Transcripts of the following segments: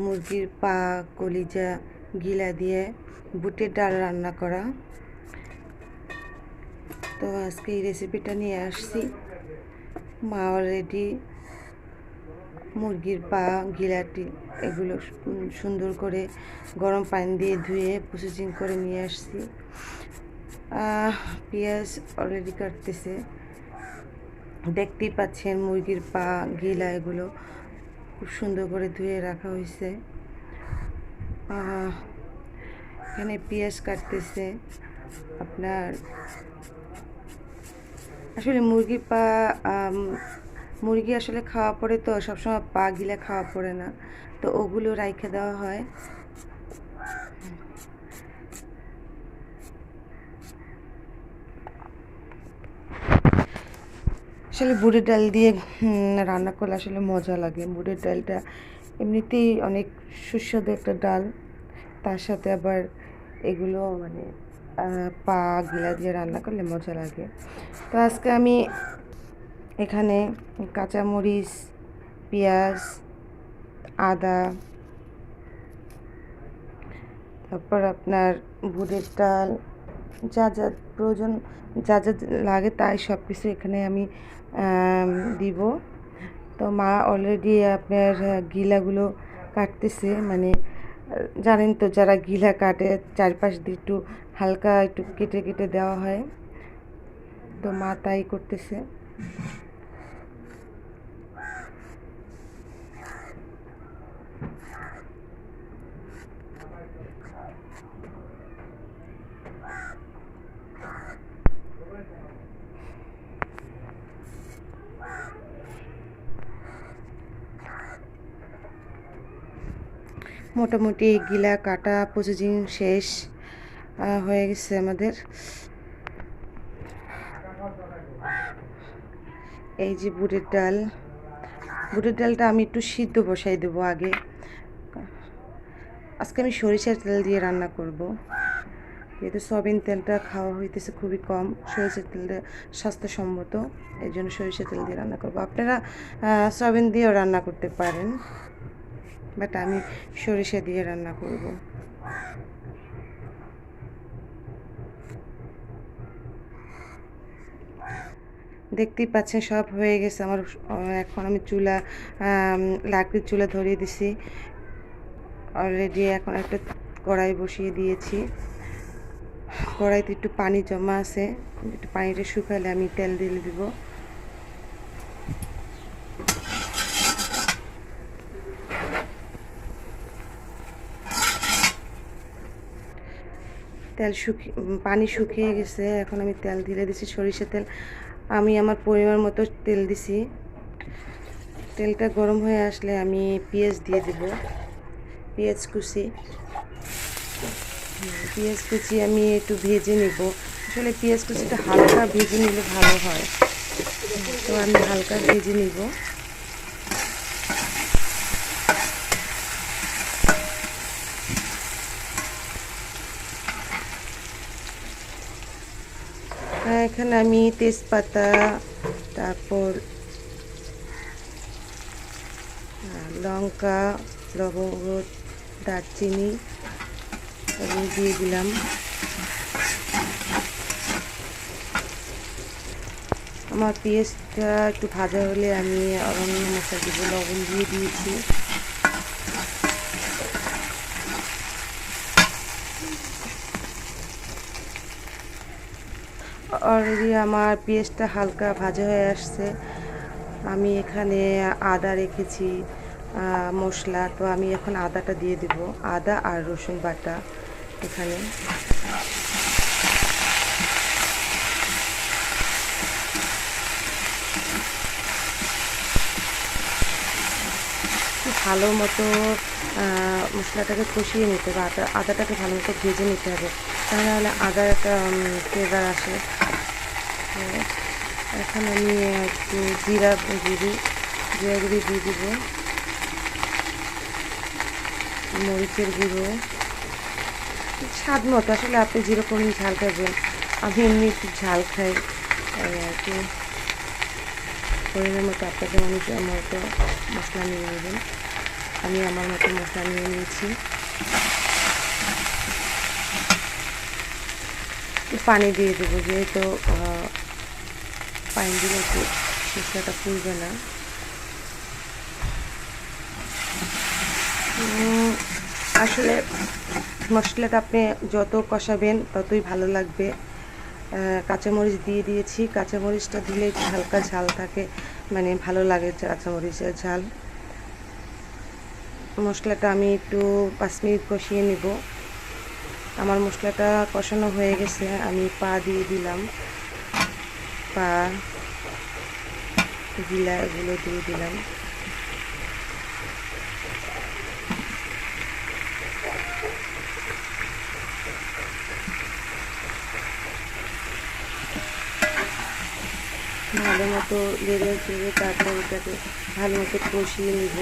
মুরগির পা, কলিজা, গিলা দিয়ে বুটের ডাল রান্না করা। তো আজকে এই রেসিপিটা নিয়ে আসছি। মা অলরেডি মুরগির পা, গিলাটি এগুলো সুন্দর করে গরম পানি দিয়ে ধুয়ে প্রসেসিং করে নিয়ে আসছি। পেঁয়াজ অলরেডি কাটতেছে, দেখতেই পাচ্ছেন মুরগির পা, গিলা এগুলো খুব সুন্দর করে ধুয়ে রাখা হয়েছে। এখানে পেঁয়াজ কাটতেছে। আপনার আসলে মুরগির পা, মুরগি আসলে খাওয়া পড়ে, তো সবসময় পা গিলা খাওয়া পড়ে না, তো ওগুলো রাইখে দেওয়া হয়। আসলে বুটের ডাল দিয়ে রান্না করলে আসলে মজা লাগে। বুটের ডালটা এমনিতেই অনেক সুস্বাদু একটা ডাল, তার সাথে আবার এগুলো মানে পা গিলা দিয়ে রান্না করলে মজা লাগে। তো আজকে আমি এখানে কাঁচামরিচ, পেঁয়াজ, আদা, তারপর আপনার বুটের ডাল, যা যা প্রয়োজন, যা যা লাগে তাই সব কিছু এখানে আমি দিব। তো মা অলরেডি আপনার গিলাগুলো কাটতেছে, মানে জানেন তো যারা গিলা কাটে চারপাশ দিয়ে একটু হালকা একটু কেটে কেটে দেওয়া হয়, তো মা তাই করতেছে। মোটামুটি গিলা কাটা প্রসেসিং শেষ হয়ে গেছে আমাদের। এই যে বুটের ডাল, বুটের ডালটা আমি একটু সিদ্ধ বসাই দেবো আগে। আজকে আমি সরিষার তেল দিয়ে রান্না করব, যেহেতু সয়াবিন তেলটা খাওয়া হইতেছে খুবই কম, সরিষার তেলটা স্বাস্থ্যসম্মত, এই জন্য সরিষার তেল দিয়ে রান্না করব। আপনারা সয়াবিন দিয়েও রান্না করতে পারেন, বাট আমি সরিষা দিয়ে রান্না করব। দেখতেই পাচ্ছেন সব হয়ে গেছে আমার। এখন আমি চুলা, লাকড়ির চুলা ধরিয়ে দিছি অলরেডি। এখন একটা কড়াই বসিয়ে দিয়েছি। কড়াইতে একটু পানি জমা আছে, একটু পানিটা শুকালে আমি তেল দিয়ে দিব। পানি শুকিয়ে গেছে, এখন আমি তেল ঢেলে দিছি, সরিষা তেল। আমি আমার পরিমাণ মতো তেল দিছি। তেলটা গরম হয়ে আসলে আমি পেঁয়াজ দিয়ে দেব, পেঁয়াজ কুচি আমি একটু ভেজে নেব। আসলে পেঁয়াজ কুচিটা হালকা ভেজে নিলে ভালো হয়, তো আমি হালকা ভেজে নিব। এখানে আমি তেজপাতা, তারপর লঙ্কা, লবঙ্গ, দারচিনি এগুলো দিয়ে দিলাম। আমার পেঁয়াজটা একটু ভাজা হলে আমি অন্য মশলা দিব, লবণ দিয়ে দিয়েছি। অলরেডি আমার পেঁয়াজটা হালকা ভাজা হয়ে আসছে। আমি এখানে আদা রেখেছি মশলা, তো আমি এখন আদাটা দিয়ে দেব, আদা আর রসুন বাটা এখানে। ভালো মতো মশলাটাকে কষিয়ে নিতে হবে, আদাটাকে ভালো মতো ভেজে নিতে হবে, তাহলে আদার একটা ফ্লেভার আসে। এখন আমি একটু জিরা গুঁড়ি দিয়ে দিব, মরিচের গুঁড়ো স্বাদ মতো, আসলে আপনি যেরকম ঝাল খাবেন, আমি এমনি একটু ঝাল খাই আর কি। পরিমাণ মতো আপনাদের মতো মশলা নিয়ে নেবেন। আমি আমার মতো মশলা নিয়ে নিয়েছি। পানি দিয়ে দেবো, যেহেতু পানি দিলে একটু মশলাটা ফুলবে না। আসলে মশলাটা আপনি যত কষাবেন ততই ভালো লাগবে। কাঁচামরিচ দিয়ে দিয়েছি, কাঁচামরিচটা দিলে একটু হালকা ঝাল থাকে, মানে ভালো লাগে কাঁচামরিচের ঝাল। মশলাটা আমি একটু 5 মিনিট কষিয়ে নিব। আমার মশলাটা কষানো হয়ে গেছে, আমি পা দিয়ে দিলাম, পা গিলা এগুলো দিয়ে দিলাম। ভালো মতো নেড়ে চেড়ে তারপর ওটাকে ভালো মতো কষিয়ে নিব।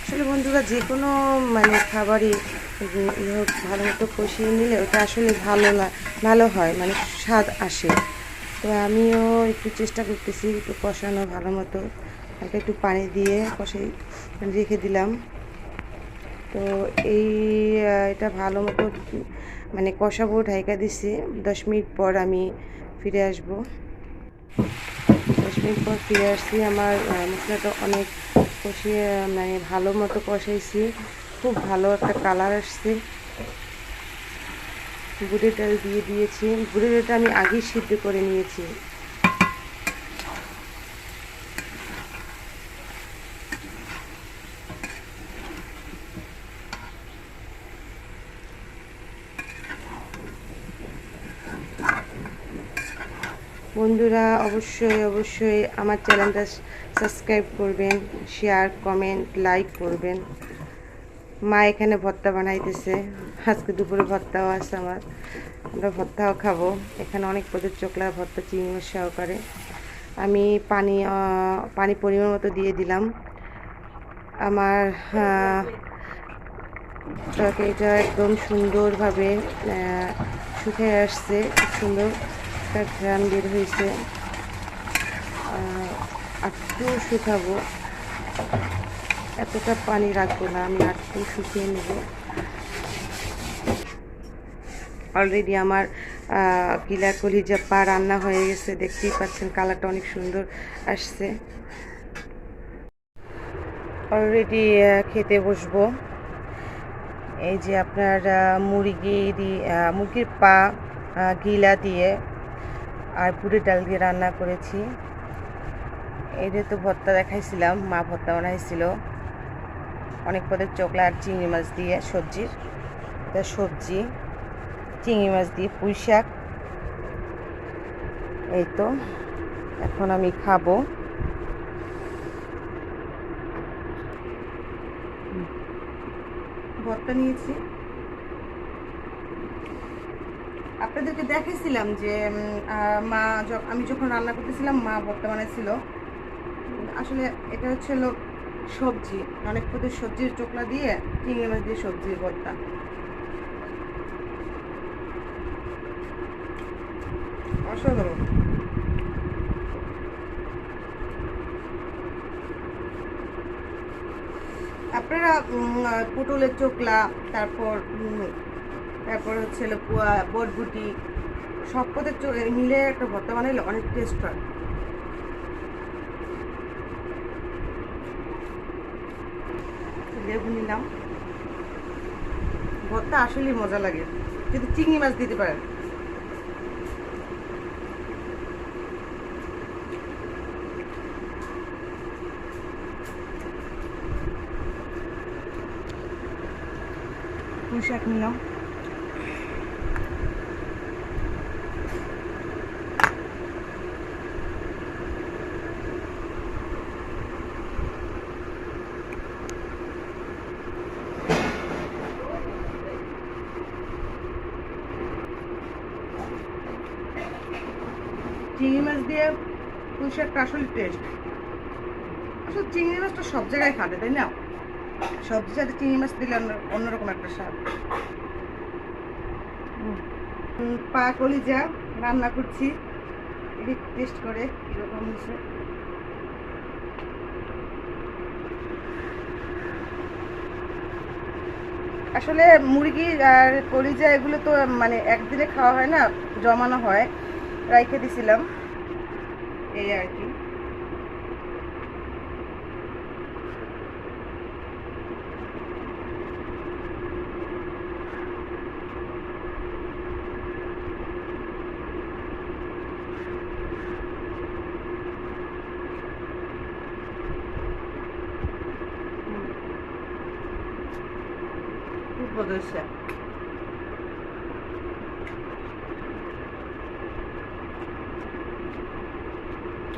আসলে বন্ধুরা, যে কোনো মানে খাবারই ভালো মতো কষিয়ে নিলে ওটা আসলে ভালো হয়, মানে স্বাদ আসে। তো আমিও একটু চেষ্টা করতেছি একটু কষানো ভালো মতো, হালকা একটু পানি দিয়ে কষে রেখে দিলাম। তো এটা ভালো মতো মানে কষাবো, ঢাকা দিছি। 10 মিনিট পর আমি ফিরে আসব। 10 মিনিট পর ফিরে আসছি। আমার মশলাটা অনেক কষিয়ে মানে ভালো মতো কষাইছি, খুব ভালো একটা কালার আসছে। বুটের ডাল দিয়ে দিয়েছি। বুটের ডালটা আমি আগেই সিদ্ধ করে নিয়েছি। বন্ধুরা, অবশ্যই আমার চ্যানেলটা সাবস্ক্রাইব করবেন, শেয়ার, কমেন্ট, লাইক করবেন। মা এখানে ভর্তা বানাইতেছে, আজকে দুপুরে ভর্তাও আছে আমার, আমরা ভর্তাও খাবো। এখানে অনেক পদের চোকলা ভর্তা, চিংড়ি মাছ সহকারে। আমি পানি পরিমাণ মতো দিয়ে দিলাম। আমার তরকারিটা একদম সুন্দরভাবে শুকিয়ে আসছে, খুব সুন্দর একটা ঘ্রাণ বের হয়েছে। একটু শুকাবো, এতটা পানি রাখবো না, আমি একটু শুকিয়ে নেব। অলরেডি আমার গিলা কলিজা পা রান্না হয়ে গেছে, দেখতেই পাচ্ছেন কালারটা অনেক সুন্দর আসছে। অলরেডি খেতে বসবো। এই যে আপনার মুরগির পা গিলা দিয়ে আর বুটের ডাল দিয়ে রান্না করেছি। এইটা তো ভর্তা দেখাইছিলাম, মা ভর্তা বানাইছিল অনেক পদের চোকলা আর চিংড়ি মাছ দিয়ে সবজি চিংড়ি মাছ দিয়ে পুঁই শাক। এই তো এখন আমি খাবো। ভর্তা নিয়েছি, আপনাদেরকে দেখেছিলাম যে আমি যখন রান্না করতেছিলাম মা ভর্তা বানাইছিল। আসলে এটা হচ্ছিল সবজি, অনেক পদের সবজির চোকলা দিয়ে চিংড়ি মাছ দিয়ে সবজির ভর্তা। অসাধারণ। আপনারা পটলের চোকলা, তারপর হচ্ছে বটবুটি, সব পদের মিলে একটা ভর্তা বানাইলে অনেক টেস্ট হয়। লেবু নিলাম, ভর্তা আসলেই মজা লাগে যদি চিংড়ি মাছ দিতে পারেন। পুঁই শাক নিলাম, চিংড়ি মাছ দিয়ে পুঁই শাকটা আসলে টেস্ট। আসলে চিংড়ি মাছটা সব জায়গায় খাবে, তাই না? সবজির সাথে চিংড়ি মাছ দিলে অন্যরকম একটা স্বাদ। পা কলিজা রান্না করছি, এটি টেস্ট করে কীরকম হয়েছে। আসলে মুরগি আর কলিজা এগুলো তো মানে একদিনে খাওয়া হয় না, জমানো হয়, রাইখে দিছিলাম এই আর কি। খুব বদলছে।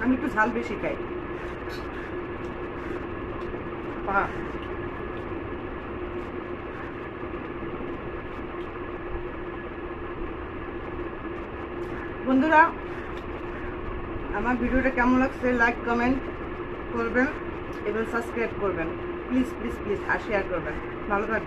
আমি একটু ঝাল বেশি খাই। বন্ধুরা, আমার ভিডিওটা কেমন লাগছে লাইক কমেন্ট করবেন এবং সাবস্ক্রাইব করবেন, প্লিজ প্লিজ প্লিজ, আর শেয়ার করবেন। ভালো থাকবেন।